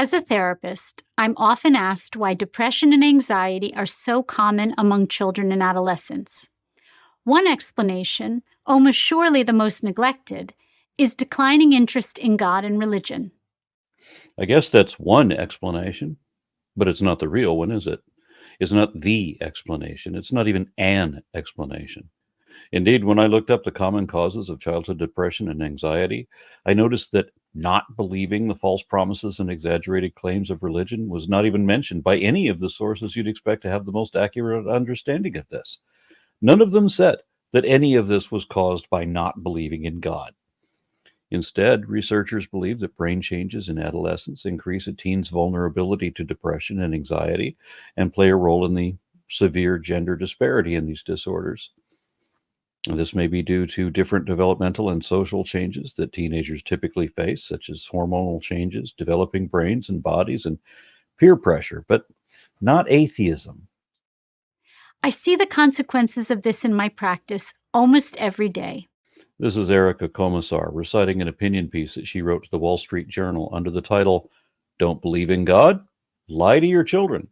As a therapist, I'm often asked why depression and anxiety are so common among children and adolescents. One explanation, almost surely the most neglected, is declining interest in God and religion. I guess that's one explanation, but it's not the real one, is it? It's not the explanation. It's not even an explanation. Indeed, when I looked up the common causes of childhood depression and anxiety, I noticed that not believing the false promises and exaggerated claims of religion was not even mentioned by any of the sources you'd expect to have the most accurate understanding of this. None of them said that any of this was caused by not believing in God. Instead, researchers believe that brain changes in adolescence increase a teen's vulnerability to depression and anxiety and play a role in the severe gender disparity in these disorders. This may be due to different developmental and social changes that teenagers typically face, such as hormonal changes, developing brains and bodies, and peer pressure, but not atheism. I see the consequences of this in my practice almost every day. This is Erica Komisar reciting an opinion piece that she wrote to the Wall Street Journal under the title, Don't Believe in God? Lie to Your Children.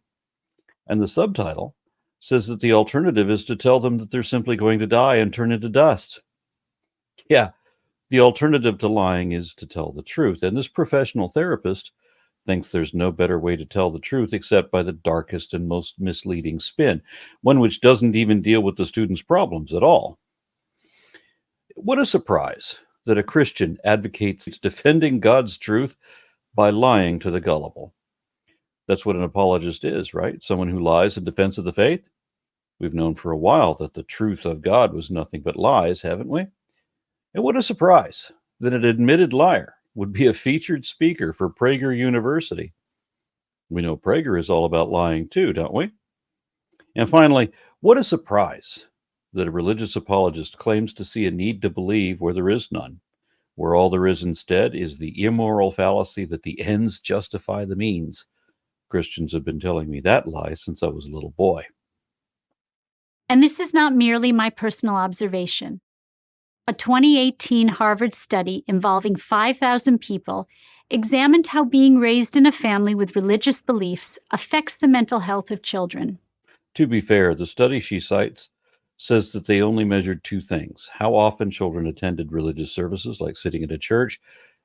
And the subtitle says that the alternative is to tell them that they're simply going to die and turn into dust. Yeah, the alternative to lying is to tell the truth. And this professional therapist thinks there's no better way to tell the truth except by the darkest and most misleading spin, one which doesn't even deal with the student's problems at all. What a surprise that a Christian advocates defending God's truth by lying to the gullible. That's what an apologist is, right? Someone who lies in defense of the faith. We've known for a while that the truth of God was nothing but lies, haven't we? And what a surprise that an admitted liar would be a featured speaker for Prager University. We know Prager is all about lying too, don't we? And finally, what a surprise that a religious apologist claims to see a need to believe where there is none, where all there is instead is the immoral fallacy that the ends justify the means. Christians have been telling me that lie since I was a little boy. And this is not merely my personal observation. A 2018 Harvard study involving 5,000 people examined how being raised in a family with religious beliefs affects the mental health of children. To be fair, the study she cites says that they only measured two things: how often children attended religious services, like sitting in a church,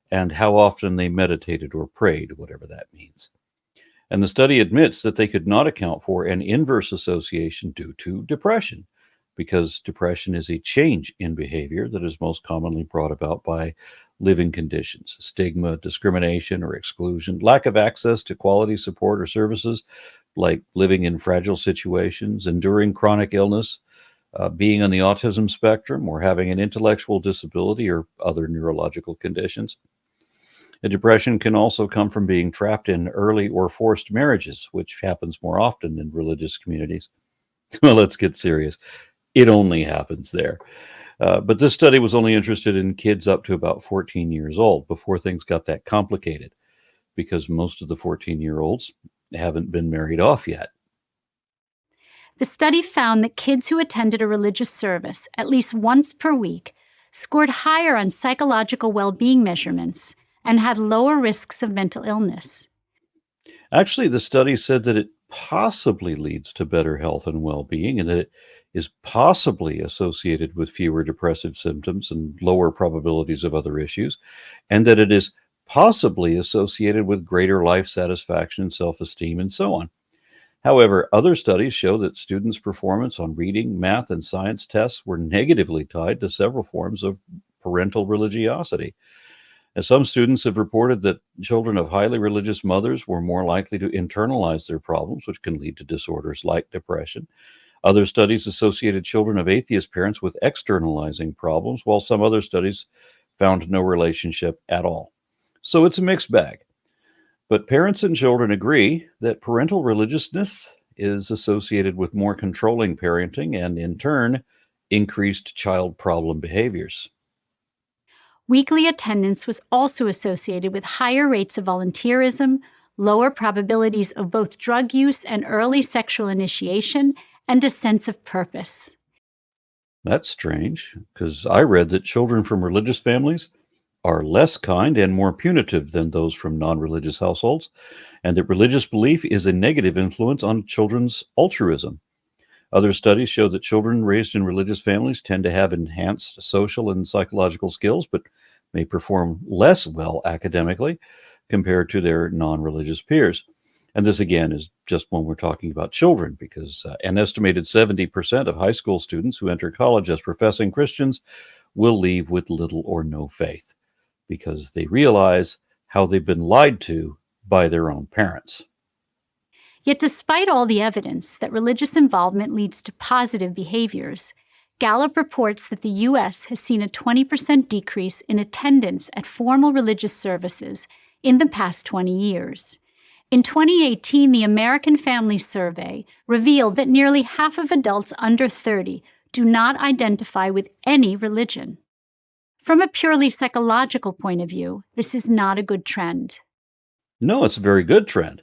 and how often they meditated or prayed, whatever that means. And the study admits that they could not account for an inverse association due to depression, because depression is a change in behavior that is most commonly brought about by living conditions, stigma, discrimination, or exclusion, lack of access to quality support or services, like living in fragile situations, enduring chronic illness, being on the autism spectrum, or having an intellectual disability or other neurological conditions. And depression can also come from being trapped in early or forced marriages, which happens more often in religious communities. Well, let's get serious. It only happens there. But this study was only interested in kids up to about 14 years old before things got that complicated, because most of the 14-year-olds haven't been married off yet. The study found that kids who attended a religious service at least once per week scored higher on psychological well-being measurements and had lower risks of mental illness. Actually, the study said that it possibly leads to better health and well-being, and that it is possibly associated with fewer depressive symptoms and lower probabilities of other issues, and that it is possibly associated with greater life satisfaction and self-esteem, and so on. However, other studies show that students' performance on reading, math, and science tests were negatively tied to several forms of parental religiosity. And some students have reported that children of highly religious mothers were more likely to internalize their problems, which can lead to disorders like depression. Other studies associated children of atheist parents with externalizing problems, while some other studies found no relationship at all. So it's a mixed bag. But parents and children agree that parental religiousness is associated with more controlling parenting and, in turn, increased child problem behaviors. Weekly attendance was also associated with higher rates of volunteerism, lower probabilities of both drug use and early sexual initiation, and a sense of purpose. That's strange, because I read that children from religious families are less kind and more punitive than those from non-religious households, and that religious belief is a negative influence on children's altruism. Other studies show that children raised in religious families tend to have enhanced social and psychological skills, but may perform less well academically compared to their non-religious peers. And this, again, is just when we're talking about children, because an estimated 70% of high school students who enter college as professing Christians will leave with little or no faith because they realize how they've been lied to by their own parents. Yet, despite all the evidence that religious involvement leads to positive behaviors, Gallup reports that the U.S. has seen a 20% decrease in attendance at formal religious services in the past 20 years. In 2018, the American Family Survey revealed that nearly half of adults under 30 do not identify with any religion. From a purely psychological point of view, this is not a good trend. No, it's a very good trend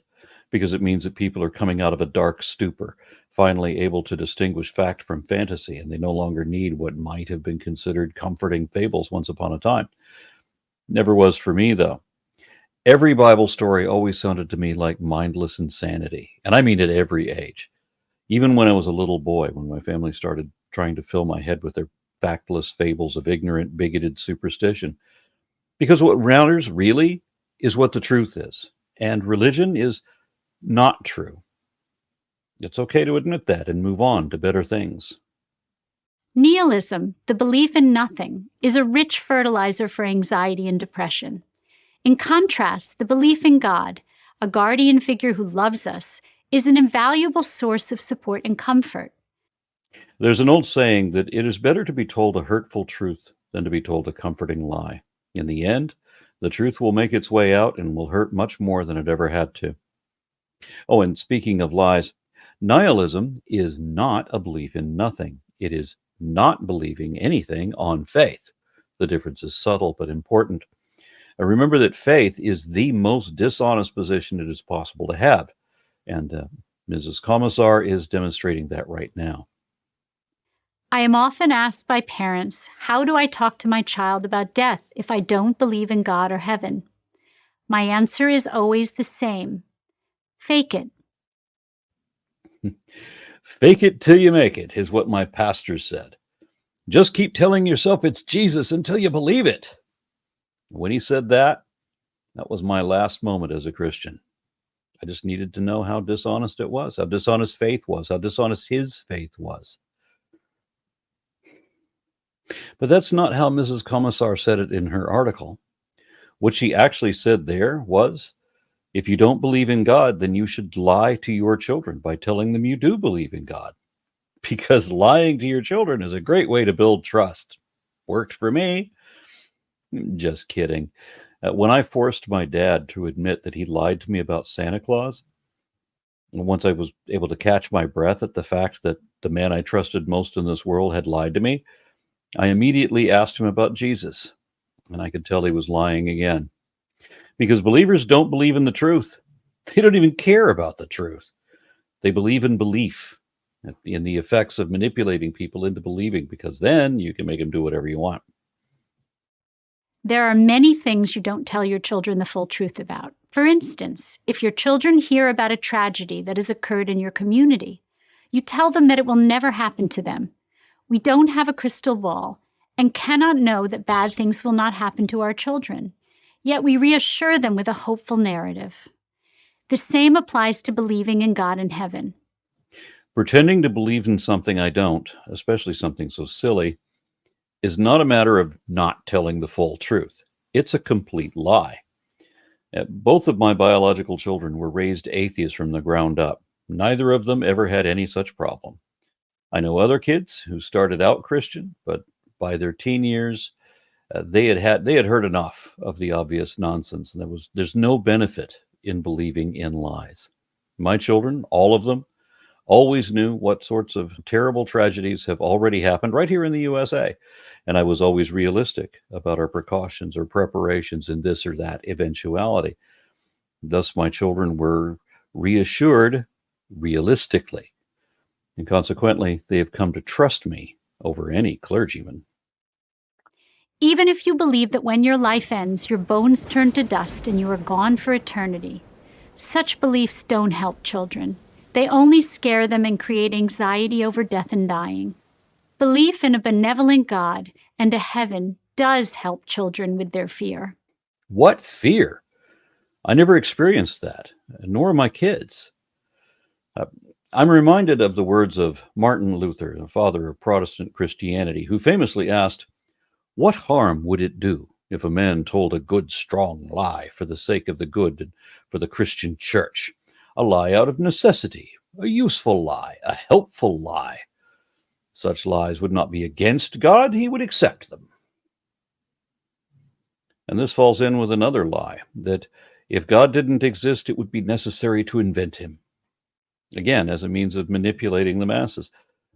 because it means that people are coming out of a dark stupor, finally able to distinguish fact from fantasy, and they no longer need what might have been considered comforting fables once upon a time. Never was for me, though. Every Bible story always sounded to me like mindless insanity, and I mean at every age. Even when I was a little boy, when my family started trying to fill my head with their factless fables of ignorant, bigoted superstition. Because what matters really is what the truth is, and religion is not true. It's okay to admit that and move on to better things. Nihilism, the belief in nothing, is a rich fertilizer for anxiety and depression. In contrast, the belief in God, a guardian figure who loves us, is an invaluable source of support and comfort. There's an old saying that it is better to be told a hurtful truth than to be told a comforting lie. In the end, the truth will make its way out and will hurt much more than it ever had to. Oh, and speaking of lies, nihilism is not a belief in nothing. It is not believing anything on faith. The difference is subtle but important. Remember that faith is the most dishonest position it is possible to have. And Mrs. Commissar is demonstrating that right now. I am often asked by parents, how do I talk to my child about death if I don't believe in God or heaven? My answer is always the same. Fake it. Fake it till you make it is what my pastor said. Just keep telling yourself it's Jesus until you believe it. When he said that, that was my last moment as a Christian. I just needed to know how dishonest it was, how dishonest faith was, how dishonest his faith was. But that's not how Mrs. Commissar said it in her article. What she actually said there was, if you don't believe in God, then you should lie to your children by telling them you do believe in God. Because lying to your children is a great way to build trust. Worked for me. Just kidding. When I forced my dad to admit that he lied to me about Santa Claus, and once I was able to catch my breath at the fact that the man I trusted most in this world had lied to me, I immediately asked him about Jesus, and I could tell he was lying again. Because believers don't believe in the truth. They don't even care about the truth. They believe in belief, in the effects of manipulating people into believing, because then you can make them do whatever you want. There are many things you don't tell your children the full truth about. For instance, if your children hear about a tragedy that has occurred in your community, you tell them that it will never happen to them. We don't have a crystal ball and cannot know that bad things will not happen to our children. Yet we reassure them with a hopeful narrative. The same applies to believing in God and heaven. Pretending to believe in something I don't, especially something so silly, is not a matter of not telling the full truth. It's a complete lie. Both of my biological children were raised atheists from the ground up. Neither of them ever had any such problem. I know other kids who started out Christian, but by their teen years, they had heard enough of the obvious nonsense, and there's no benefit in believing in lies. My children, all of them, always knew what sorts of terrible tragedies have already happened right here in the USA. And I was always realistic about our precautions or preparations in this or that eventuality. Thus, my children were reassured realistically. And consequently, they have come to trust me over any clergyman. Even if you believe that when your life ends, your bones turn to dust and you are gone for eternity, such beliefs don't help children. They only scare them and create anxiety over death and dying. Belief in a benevolent God and a heaven does help children with their fear. What fear? I never experienced that, nor my kids. I'm reminded of the words of Martin Luther, the father of Protestant Christianity, who famously asked, "What harm would it do if a man told a good, strong lie for the sake of the good and for the Christian church? A lie out of necessity, a useful lie, a helpful lie. Such lies would not be against God, he would accept them." And this falls in with another lie, that if God didn't exist, it would be necessary to invent him. Again, as a means of manipulating the masses.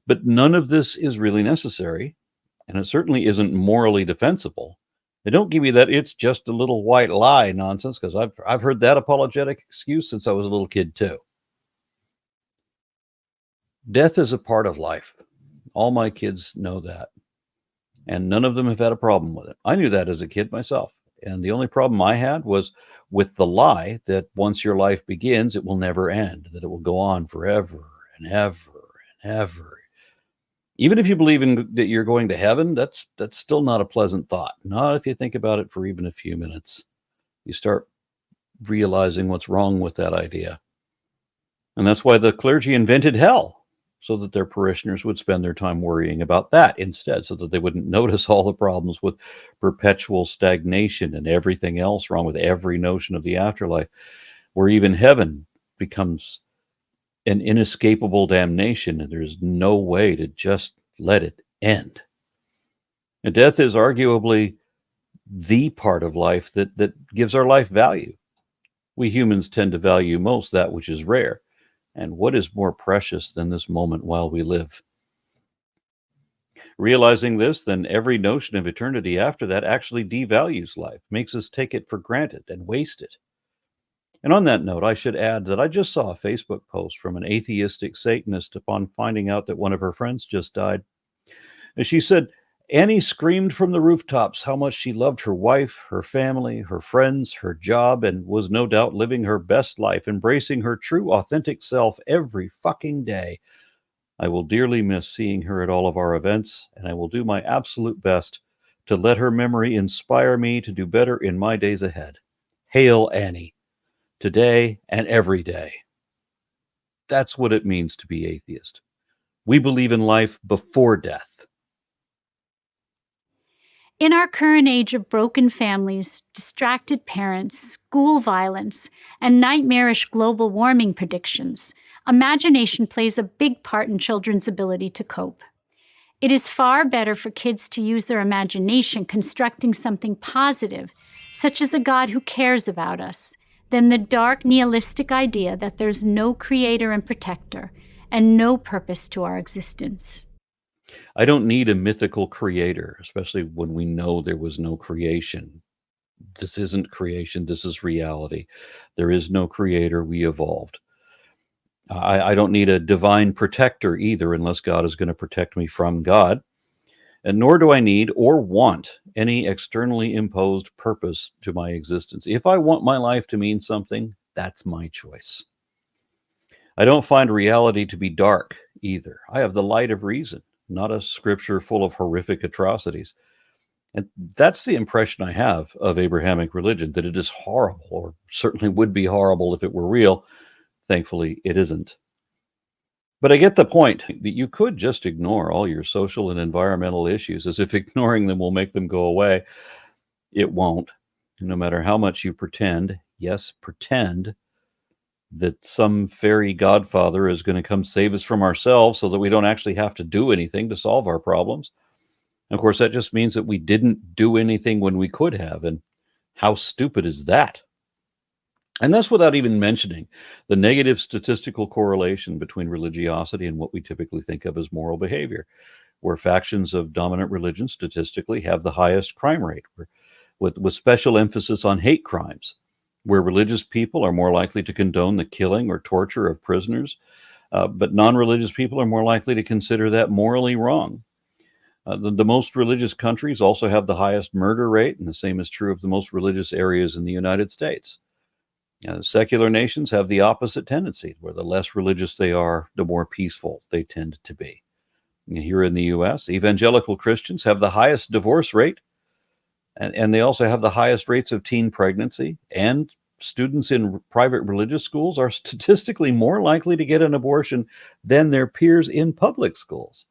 But none of this is really necessary, and it certainly isn't morally defensible. They don't give you that "it's just a little white lie" nonsense, because I've heard that apologetic excuse since I was a little kid too. Death is a part of life. All my kids know that, and none of them have had a problem with it. I knew that as a kid myself, and the only problem I had was with the lie that once your life begins, it will never end, that it will go on forever and ever and ever. Even if you believe that you're going to heaven, that's still not a pleasant thought. Not if you think about it for even a few minutes. You start realizing what's wrong with that idea. And that's why the clergy invented hell, so that their parishioners would spend their time worrying about that instead, so that they wouldn't notice all the problems with perpetual stagnation and everything else wrong with every notion of the afterlife, where even heaven becomes an inescapable damnation, and there's no way to just let it end. And death is arguably the part of life that gives our life value. We humans tend to value most that which is rare. And what is more precious than this moment while we live? Realizing this, then every notion of eternity after that actually devalues life, makes us take it for granted and waste it. And on that note, I should add that I just saw a Facebook post from an atheistic Satanist upon finding out that one of her friends just died. And she said, "Annie screamed from the rooftops how much she loved her wife, her family, her friends, her job, and was no doubt living her best life, embracing her true, authentic self every fucking day. I will dearly miss seeing her at all of our events, and I will do my absolute best to let her memory inspire me to do better in my days ahead. Hail Annie, today and every day." That's what it means to be atheist. We believe in life before death. In our current age of broken families, distracted parents, school violence, and nightmarish global warming predictions, imagination plays a big part in children's ability to cope. It is far better for kids to use their imagination constructing something positive, such as a God who cares about us, than the dark nihilistic idea that there's no creator and protector and no purpose to our existence. I don't need a mythical creator, especially when we know there was no creation. This isn't creation, this is reality. There is no creator, we evolved. I don't need a divine protector either, unless God is going to protect me from God. And nor do I need or want any externally imposed purpose to my existence. If I want my life to mean something, that's my choice. I don't find reality to be dark either. I have the light of reason, not a scripture full of horrific atrocities. And that's the impression I have of Abrahamic religion, that it is horrible, or certainly would be horrible if it were real. Thankfully, it isn't. But I get the point that you could just ignore all your social and environmental issues as if ignoring them will make them go away. It won't. No matter how much you pretend, yes, pretend, that some fairy godfather is going to come save us from ourselves so that we don't actually have to do anything to solve our problems. And of course, that just means that we didn't do anything when we could have. And how stupid is that? And that's without even mentioning the negative statistical correlation between religiosity and what we typically think of as moral behavior, where factions of dominant religion statistically have the highest crime rate, with special emphasis on hate crimes, where religious people are more likely to condone the killing or torture of prisoners, but non-religious people are more likely to consider that morally wrong. The most religious countries also have the highest murder rate, and the same is true of the most religious areas in the United States. Secular nations have the opposite tendency, where the less religious they are, the more peaceful they tend to be. Here in the US, evangelical Christians have the highest divorce rate, and they also have the highest rates of teen pregnancy, and students in private religious schools are statistically more likely to get an abortion than their peers in public schools.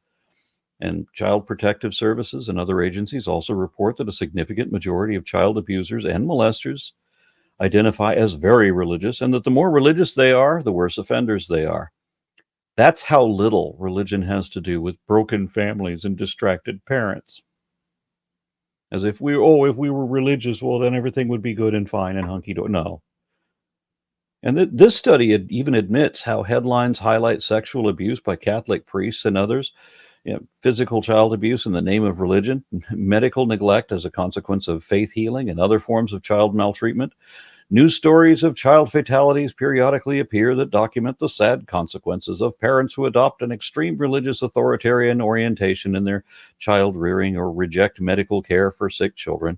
And Child Protective Services and other agencies also report that a significant majority of child abusers and molesters identify as very religious, and that the more religious they are, the worse offenders they are. That's how little religion has to do with broken families and distracted parents. As if we were religious, well, then everything would be good and fine and hunky-dory. No. And this study even admits how headlines highlight sexual abuse by Catholic priests and others, physical child abuse in the name of religion, medical neglect as a consequence of faith healing, and other forms of child maltreatment. News stories of child fatalities periodically appear that document the sad consequences of parents who adopt an extreme religious authoritarian orientation in their child rearing or reject medical care for sick children.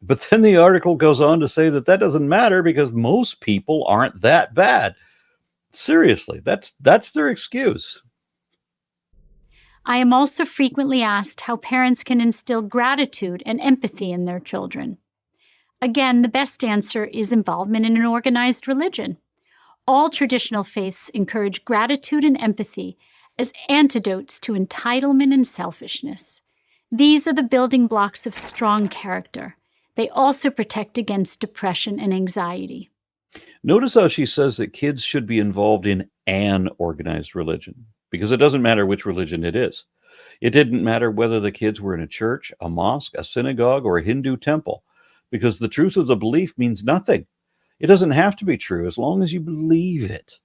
But then the article goes on to say that doesn't matter because most people aren't that bad. Seriously, that's their excuse. I am also frequently asked how parents can instill gratitude and empathy in their children. Again, the best answer is involvement in an organized religion. All traditional faiths encourage gratitude and empathy as antidotes to entitlement and selfishness. These are the building blocks of strong character. They also protect against depression and anxiety. Notice how she says that kids should be involved in an organized religion, because it doesn't matter which religion it is. It didn't matter whether the kids were in a church, a mosque, a synagogue, or a Hindu temple, because the truth of the belief means nothing. It doesn't have to be true as long as you believe it.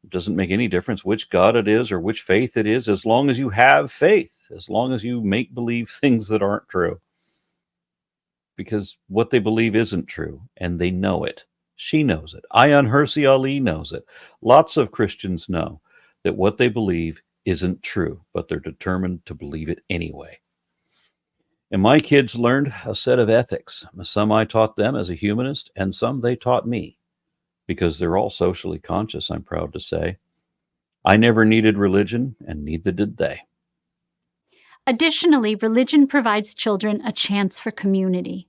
It doesn't make any difference which God it is or which faith it is, as long as you have faith, as long as you make believe things that aren't true. Because what they believe isn't true, and they know it. She knows it. Ayaan Hirsi Ali knows it. Lots of Christians know that what they believe isn't true, but they're determined to believe it anyway. And my kids learned a set of ethics. Some I taught them as a humanist, and some they taught me, because they're all socially conscious, I'm proud to say. I never needed religion, and neither did they. Additionally, religion provides children a chance for community.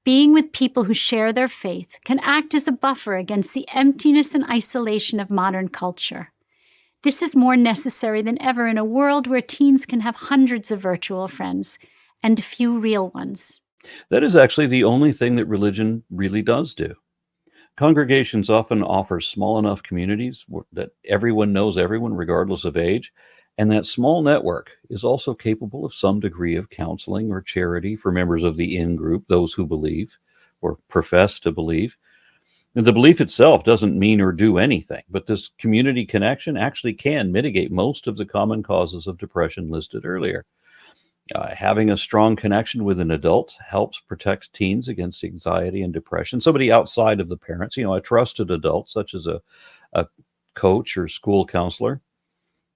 Being with people who share their faith can act as a buffer against the emptiness and isolation of modern culture. This is more necessary than ever in a world where teens can have hundreds of virtual friends and few real ones. That is actually the only thing that religion really does do. Congregations often offer small enough communities that everyone knows everyone, regardless of age, and that small network is also capable of some degree of counseling or charity for members of the in-group, those who believe or profess to believe. And the belief itself doesn't mean or do anything, but this community connection actually can mitigate most of the common causes of depression listed earlier. Having a strong connection with an adult helps protect teens against anxiety and depression. Somebody outside of the parents, a trusted adult, such as a coach or school counselor.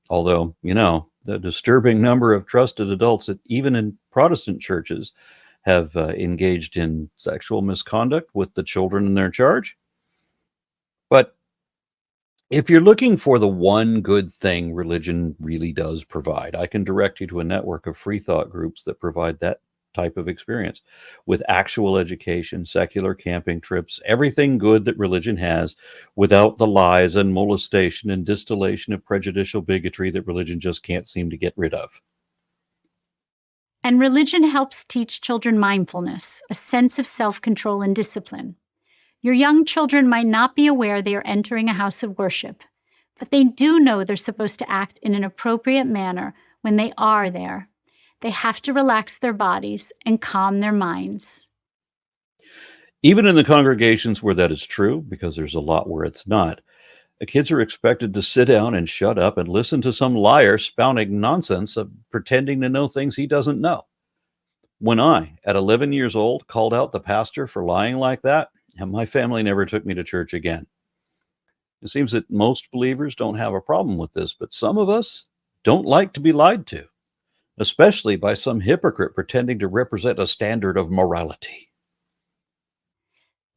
Although, the disturbing number of trusted adults that even in Protestant churches have engaged in sexual misconduct with the children in their charge. But if you're looking for the one good thing religion really does provide, I can direct you to a network of free thought groups that provide that type of experience with actual education, secular camping trips, everything good that religion has without the lies and molestation and distillation of prejudicial bigotry that religion just can't seem to get rid of. And religion helps teach children mindfulness, a sense of self-control and discipline. Your young children might not be aware they are entering a house of worship, but they do know they're supposed to act in an appropriate manner when they are there. They have to relax their bodies and calm their minds. Even in the congregations where that is true, because there's a lot where it's not, the kids are expected to sit down and shut up and listen to some liar spouting nonsense of pretending to know things he doesn't know. When I, at 11 years old, called out the pastor for lying like that, and my family never took me to church again. It seems that most believers don't have a problem with this, but some of us don't like to be lied to. especially by some hypocrite pretending to represent a standard of morality.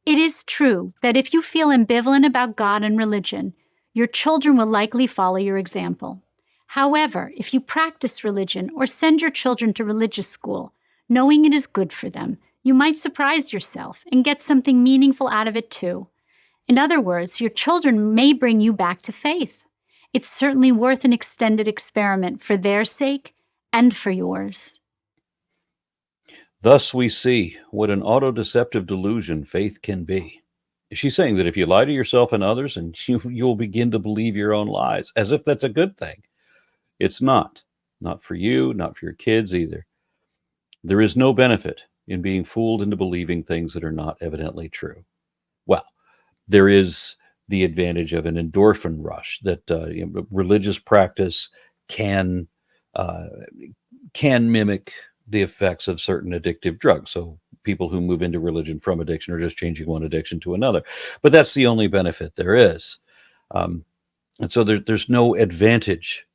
It is true that if you feel ambivalent about God and religion, your children will likely follow your example. However, if you practice religion or send your children to religious school, knowing it is good for them, you might surprise yourself and get something meaningful out of it too. In other words, your children may bring you back to faith. It's certainly worth an extended experiment for their sake and for yours. Thus, we see what an autodeceptive delusion faith can be. She's saying that if you lie to yourself and others, and you'll begin to believe your own lies, as if that's a good thing. It's not. Not for you, not for your kids either. There is no benefit in being fooled into believing things that are not evidently true. Well, there is the advantage of an endorphin rush that religious practice can mimic the effects of certain addictive drugs. So people who move into religion from addiction are just changing one addiction to another. But that's the only benefit there is. And so there's no advantage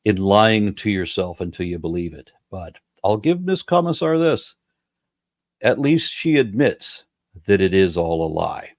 in lying to yourself until you believe it. But I'll give Miss Commissar this. At least she admits that it is all a lie.